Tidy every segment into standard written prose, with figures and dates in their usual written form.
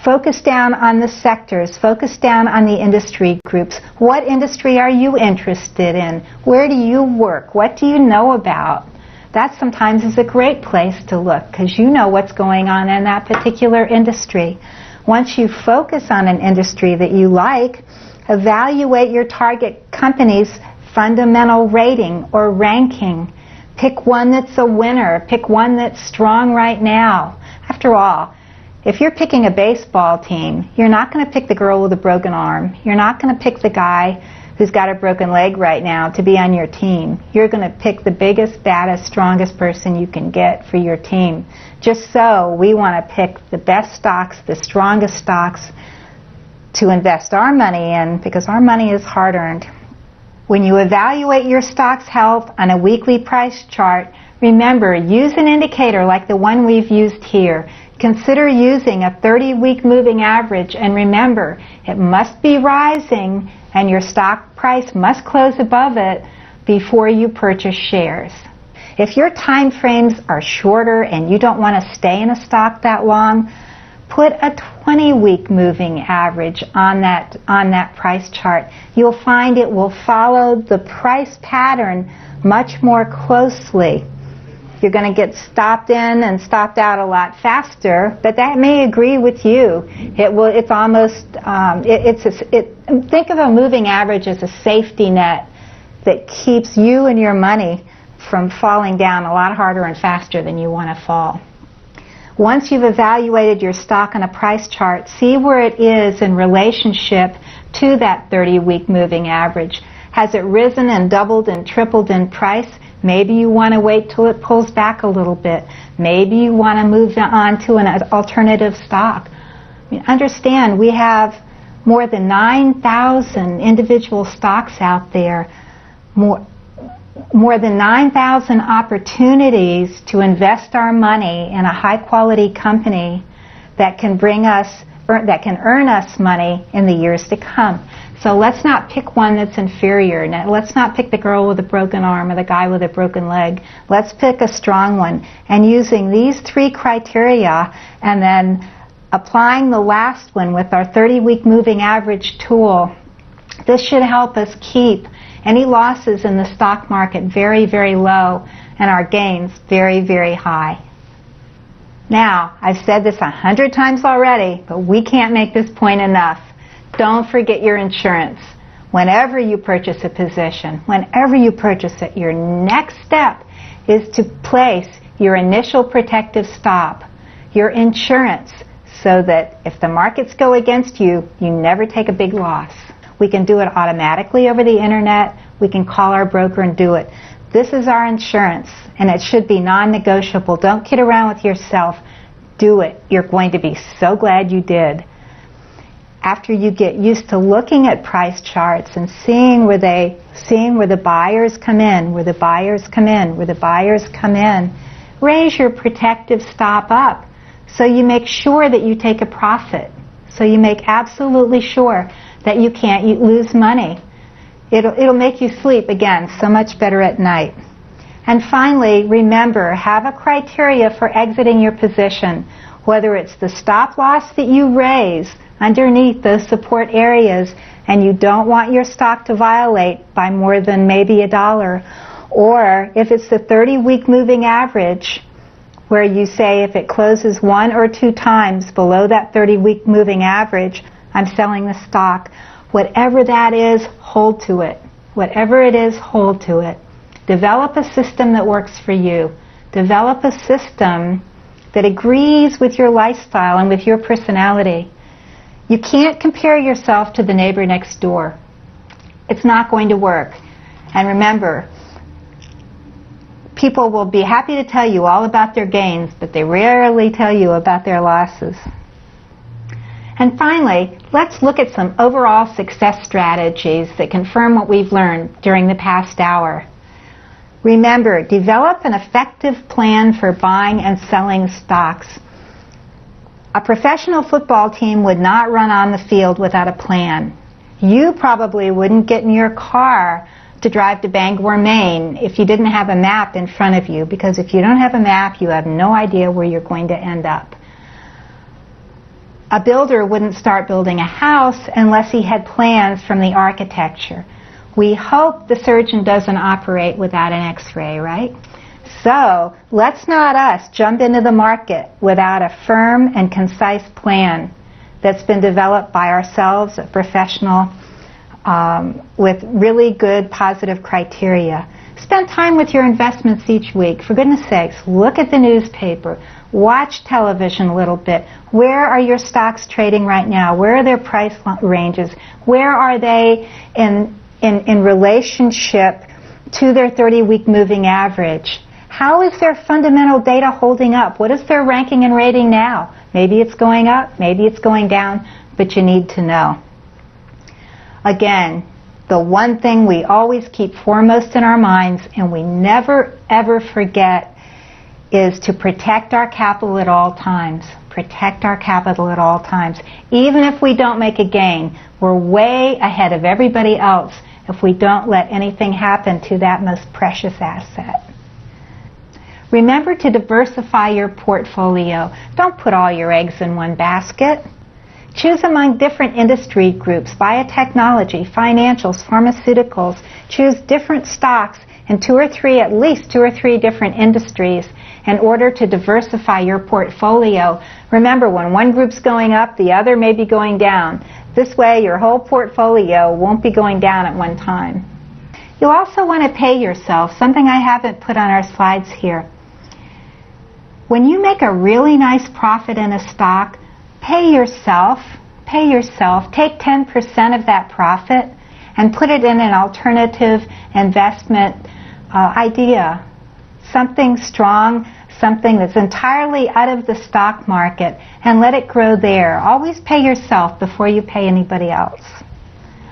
Focus down on the sectors. Focus down on the industry groups. What industry are you interested in? Where do you work? What do you know about? That sometimes is a great place to look because you know what's going on in that particular industry. Once you focus on an industry that you like, evaluate your target company's fundamental rating or ranking. Pick one that's a winner. Pick one that's strong right now. After all, if you're picking a baseball team, you're not going to pick the girl with a broken arm. You're not going to pick the guy who's got a broken leg right now to be on your team. You're going to pick the biggest, baddest, strongest person you can get for your team. Just so we want to pick the best stocks, the strongest stocks to invest our money in because our money is hard-earned. When you evaluate your stock's health on a weekly price chart, remember, use an indicator like the one we've used here. Consider using a 30-week moving average, and remember, it must be rising and your stock price must close above it before you purchase shares. If your time frames are shorter and you don't want to stay in a stock that long, put a 20-week moving average on that price chart. You'll find it will follow the price pattern much more closely. You're going to get stopped in and stopped out a lot faster, but that may agree with you. It's almost, think of a moving average as a safety net that keeps you and your money from falling down a lot harder and faster than you want to fall. Once you've evaluated your stock on a price chart, see where it is in relationship to that 30-week moving average. Has it risen and doubled and tripled in price? Maybe you want to wait till it pulls back a little bit. Maybe you want to move on to an alternative stock. Understand, we have more than 9,000 individual stocks out there, more than 9,000 opportunities to invest our money in a high-quality company that can earn us money in the years to come. So let's not pick one that's inferior. Now, let's not pick the girl with a broken arm or the guy with a broken leg. Let's pick a strong one. And using these 3 criteria and then applying the last one with our 30-week moving average tool, this should help us keep any losses in the stock market very, very low and our gains very, very high. Now, I've said this 100 times already, but we can't make this point enough. Don't forget your insurance. Whenever you purchase a position, whenever you purchase it, your next step is to place your initial protective stop, your insurance, so that if the markets go against you, you never take a big loss. We can do it automatically over the internet. We can call our broker and do it. This is our insurance, and it should be non-negotiable. Don't kid around with yourself. Do it. You're going to be so glad you did. After you get used to looking at price charts and seeing where the buyers come in, where the buyers come in, where the buyers come in, raise your protective stop up so you make sure that you take a profit. So you make absolutely sure that you can't lose money. It'll make you sleep, again, so much better at night. And finally, remember, have a criteria for exiting your position, whether it's the stop loss that you raise underneath those support areas and you don't want your stock to violate by more than maybe $1, or if it's the 30-week moving average where you say if it closes 1 or 2 times below that 30-week moving average, I'm selling the stock. Whatever that is, hold to it. Whatever it is, hold to it. Develop a system that works for you. Develop a system that agrees with your lifestyle and with your personality. You can't compare yourself to the neighbor next door. It's not going to work. And remember, people will be happy to tell you all about their gains, but they rarely tell you about their losses. And finally, let's look at some overall success strategies that confirm what we've learned during the past hour. Remember, develop an effective plan for buying and selling stocks. A professional football team would not run on the field without a plan. You probably wouldn't get in your car to drive to Bangor, Maine if you didn't have a map in front of you, because if you don't have a map, you have no idea where you're going to end up. A builder wouldn't start building a house unless he had plans from the architecture. We hope the surgeon doesn't operate without an x-ray, right? So let's not us jump into the market without a firm and concise plan that's been developed by ourselves, a professional, with really good positive criteria. Spend time with your investments each week. For goodness sakes, look at the newspaper. Watch television a little bit. Where are your stocks trading right now? Where are their price ranges? Where are they in relationship to their 30-week moving average? How is their fundamental data holding up? What is their ranking and rating now? Maybe it's going up, maybe it's going down, but you need to know. Again, the one thing we always keep foremost in our minds and we never ever forget is to protect our capital at all times. Protect our capital at all times. Even if we don't make a gain, we're way ahead of everybody else if we don't let anything happen to that most precious asset. Remember to diversify your portfolio. Don't put all your eggs in one basket. Choose among different industry groups, biotechnology, financials, pharmaceuticals. Choose different stocks in at least two or three different industries in order to diversify your portfolio. Remember, when one group's going up, the other may be going down. This way, your whole portfolio won't be going down at one time. You'll also want to pay yourself, something I haven't put on our slides here. When you make a really nice profit in a stock, pay yourself. Take 10% of that profit and put it in an alternative investment idea. Something strong, something that's entirely out of the stock market, and let it grow there. Always pay yourself before you pay anybody else.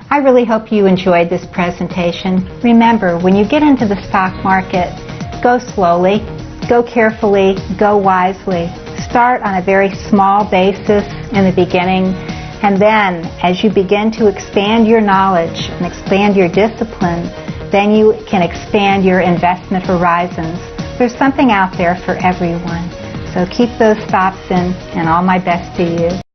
I really hope you enjoyed this presentation. Remember, when you get into the stock market, go slowly, go carefully, go wisely. Start on a very small basis in the beginning, and then as you begin to expand your knowledge and expand your discipline, then you can expand your investment horizons. There's something out there for everyone. So keep those stops in, and all my best to you.